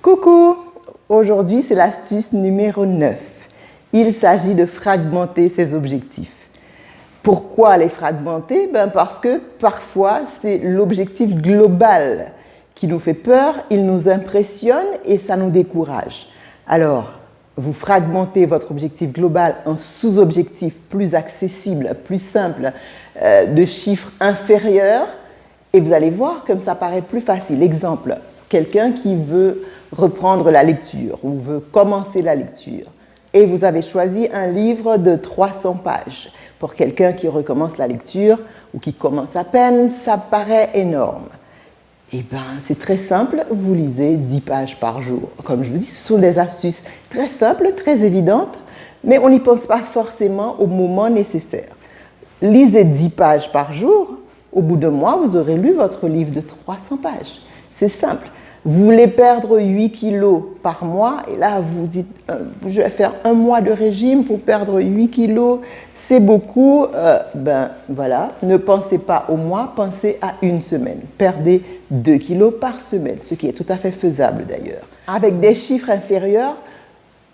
Coucou! Aujourd'hui, c'est l'astuce numéro 9. Il s'agit de fragmenter ses objectifs. Pourquoi les fragmenter? Parce que parfois, c'est l'objectif global qui nous fait peur, il nous impressionne et ça nous décourage. Alors, vous fragmentez votre objectif global en sous-objectifs plus accessibles, plus simples, de chiffres inférieurs, et vous allez voir comme ça paraît plus facile. Exemple, quelqu'un qui veut reprendre la lecture ou veut commencer la lecture, et vous avez choisi un livre de 300 pages. Pour quelqu'un qui recommence la lecture ou qui commence à peine, ça paraît énorme. Eh bien, c'est très simple, vous lisez 10 pages par jour. Comme je vous dis, ce sont des astuces très simples, très évidentes, mais on n'y pense pas forcément au moment nécessaire. Lisez 10 pages par jour, au bout d'un mois, vous aurez lu votre livre de 300 pages. C'est simple. Vous voulez perdre 8 kilos par mois, et là, vous dites, je vais faire un mois de régime pour perdre 8 kilos, c'est beaucoup. Voilà, ne pensez pas au mois, pensez à une semaine. Perdez 2 kilos par semaine, ce qui est tout à fait faisable d'ailleurs. Avec des chiffres inférieurs,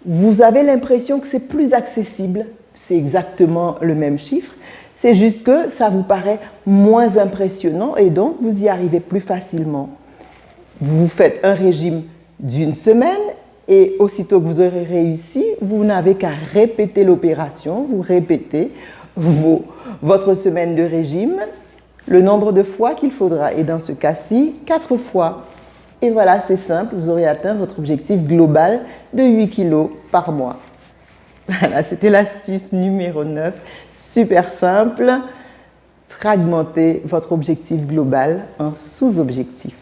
vous avez l'impression que c'est plus accessible, c'est exactement le même chiffre, c'est juste que ça vous paraît moins impressionnant et donc vous y arrivez plus facilement. Vous faites un régime d'une semaine et aussitôt que vous aurez réussi, vous n'avez qu'à répéter l'opération, vous répétez votre semaine de régime, le nombre de fois qu'il faudra, et dans ce cas-ci, 4 fois. Et voilà, c'est simple, vous aurez atteint votre objectif global de 8 kilos par mois. Voilà, c'était l'astuce numéro 9, super simple, fragmentez votre objectif global en sous-objectifs.